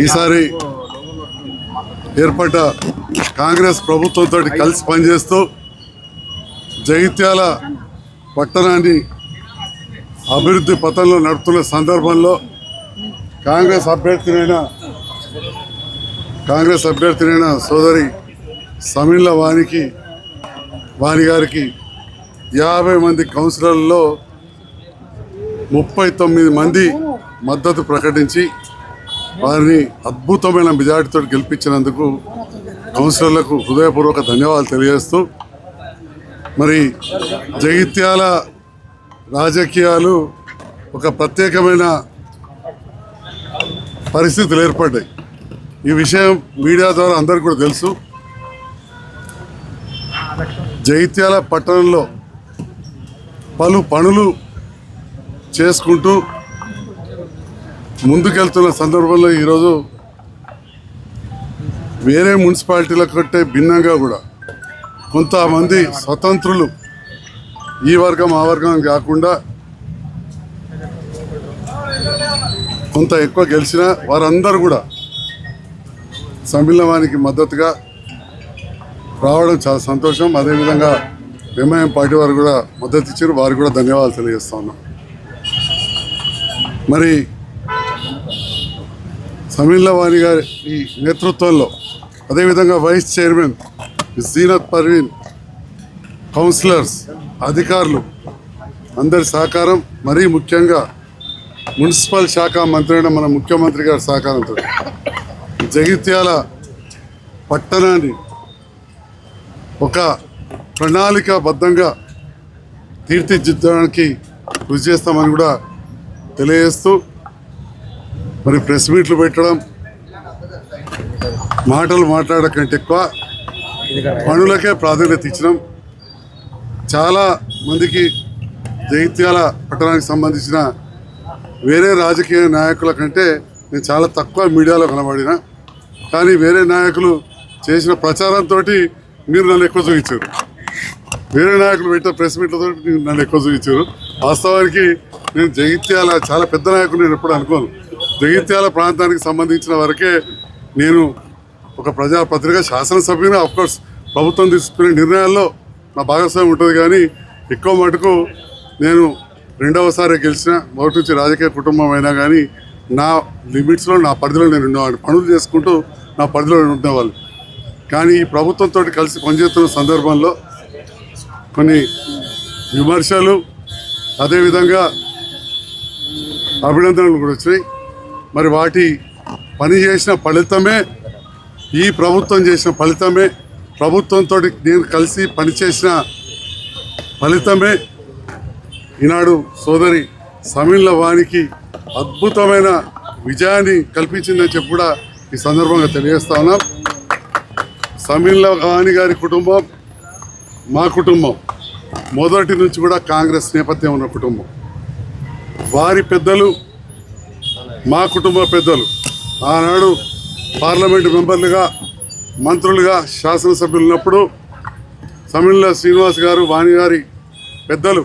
ఈసారి ఏర్పడ్డ కాంగ్రెస్ ప్రభుత్వంతో కలిసి పనిచేస్తూ జగిత్యాల పట్టణాన్ని అభివృద్ధి పథంలో నడుపుతున్న సందర్భంలో కాంగ్రెస్ అభ్యర్థినైన సోదరి సమిన్ల వాణి గారికి 50 మంది కౌన్సిలర్లలో 39 మంది మద్దతు ప్రకటించి వారిని అద్భుతమైన మెజార్టీతో గెలిపించినందుకు కౌన్సిలర్లకు హృదయపూర్వక ధన్యవాదాలు తెలియజేస్తూ, మరి జగిత్యాల రాజకీయాలు ఒక ప్రత్యేకమైన పరిస్థితులు ఏర్పడ్డాయి. ఈ విషయం మీడియా ద్వారా అందరికీ కూడా తెలుసు. జగిత్యాల పట్టణంలో పలు పనులు చేసుకుంటూ ముందుకెళ్తున్న సందర్భంలో ఈరోజు వేరే మున్సిపాలిటీల కంటే భిన్నంగా కూడా కొంతమంది స్వతంత్రులు ఈ వర్గం ఆ వర్గం కాకుండా కొంత ఎక్కువ గెలిచిన వారందరూ కూడా సమ్మిళనానికి మద్దతుగా రావడం చాలా సంతోషం. అదేవిధంగా ఎంఐఎం పార్టీ వారు కూడా మద్దతు ఇచ్చారు, వారికి కూడా ధన్యవాదాలు తెలియజేస్తా ఉన్నాం. మరి సమ్మిళనాని గారి ఈ నేతృత్వంలో అదేవిధంగా vice chairman Zeenat Parveen, councillors, అధికారులు అందరి సహకారం, మరీ ముఖ్యంగా మున్సిపల్ శాఖ మంత్రి అయిన మన ముఖ్యమంత్రి గారి సహకారంతో జగిత్యాల పట్టణాన్ని ఒక ప్రణాళికాబద్ధంగా తీర్చిదిద్దడానికి కృషి చేస్తామని కూడా తెలియజేస్తూ, మరి ప్రెస్ మీట్లు పెట్టడం, మాటలు మాట్లాడకంటే ఎక్కువ పనులకే ప్రాధాన్యత ఇచ్చినాం. చాలా మందికి జగిత్యాల పట్టణానికి సంబంధించిన వేరే రాజకీయ నాయకుల కంటే నేను చాలా తక్కువ మీడియాలో కనబడినా, కానీ వేరే నాయకులు చేసిన ప్రచారంతో మీరు నన్ను ఎక్కువ చూపించారు. వేరే నాయకులు పెట్టిన ప్రెస్ మీట్లతో నన్ను ఎక్కువ చూపించారు. వాస్తవానికి నేను జగిత్యాల చాలా పెద్ద నాయకులు నేను ఎప్పుడు అనుకోను. జగిత్యాల ప్రాంతానికి సంబంధించిన వరకే నేను ఒక ప్రజాపత్రిక శాసనసభ్యుని, ఆఫ్కోర్స్ ప్రభుత్వం తీసుకునే నిర్ణయాల్లో నా భాగస్వామ్యం ఉంటుంది, కానీ ఎక్కువ మటుకు నేను రెండవసారి గెలిచిన మొదటి నుంచి రాజకీయ కుటుంబం అయినా కానీ నా లిమిట్స్లో నా పరిధిలో నేను ఉండేవాడిని, పనులు చేసుకుంటూ నా పరిధిలో ఉండేవాళ్ళు. కానీ ఈ ప్రభుత్వంతో కలిసి పనిచేస్తున్న సందర్భంలో కొన్ని విమర్శలు అదేవిధంగా అభినందనలు కూడా వచ్చినాయి. మరి వాటి పని చేసిన ఫలితమే, ఈ ప్రభుత్వం చేసిన ఫలితమే, ప్రభుత్వంతో నేను కలిసి పనిచేసిన ఫలితమే ఈనాడు సోదరి సమిన్ల వాణికి అద్భుతమైన విజయాన్ని కల్పించిందని చెప్పి కూడా ఈ సందర్భంగా తెలియజేస్తా ఉన్నాం. సమిన్ల వాణి గారి కుటుంబం మా కుటుంబం మొదటి నుంచి కూడా కాంగ్రెస్ నేపథ్యం ఉన్న కుటుంబం. వారి పెద్దలు మా కుటుంబ పెద్దలు ఆనాడు పార్లమెంటు మెంబర్లుగా, మంత్రులుగా, శాసనసభ్యులు ఉన్నప్పుడు సమిన్ల శ్రీనివాస్ గారు, వాణి గారి పెద్దలు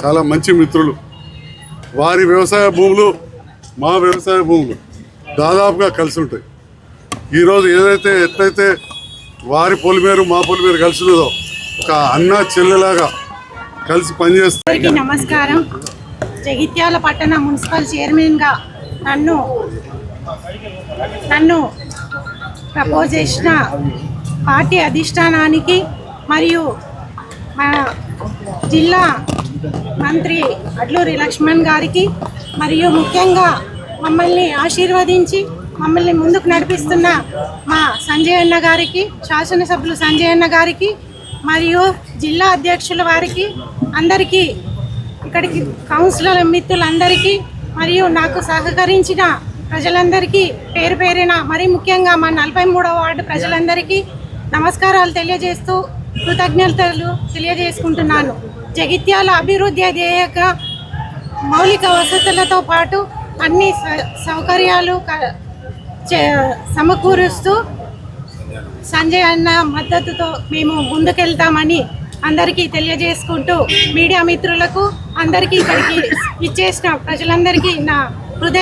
చాలా మంచి మిత్రులు. వారి వ్యవసాయ భూములు మా వ్యవసాయ భూములు దాదాపుగా కలిసి ఉంటాయి. ఈరోజు ఎట్లయితే వారి పొలిమేరు మా పొలిమేరు కలిసి ఉన్నదో ఒక అన్న చెల్లెలాగా కలిసి పనిచేస్తాయి. నమస్కారం. జగిత్యాల పట్టణ మున్సిపల్ చైర్మన్గా నన్ను ప్రపోజ్ చేసిన పార్టీ అధిష్టానానికి మరియు మన జిల్లా మంత్రి అడ్లూరి లక్ష్మణ్ గారికి మరియు ముఖ్యంగా మమ్మల్ని ఆశీర్వదించి మమ్మల్ని ముందుకు నడిపిస్తున్న మా సంజయ్ అన్న గారికి, శాసనసభ్యులు సంజయ్ అన్న గారికి మరియు జిల్లా అధ్యక్షుల వారికి, అందరికీ, ఇక్కడికి కౌన్సిలర్ మిత్రులందరికీ మరియు నాకు సహకరించిన ప్రజలందరికీ పేరు పేరిన, మరీ ముఖ్యంగా మా 43వ వార్డు ప్రజలందరికీ నమస్కారాలు తెలియజేస్తూ కృతజ్ఞతలు తెలియజేసుకుంటున్నాను. జగిత్యాల అభివృద్ధి ధ్యేయంగా మౌలిక వసతులతో పాటు అన్ని సౌకర్యాలు సమకూరుస్తూ సంజయ్ అన్న మద్దతుతో మేము ముందుకెళ్తామని అందరికీ తెలియజేసుకుంటూ, మీడియా మిత్రులకు అందరికీ, ఇక్కడికి ఇచ్చేసిన ప్రజలందరికీ నా హృదయ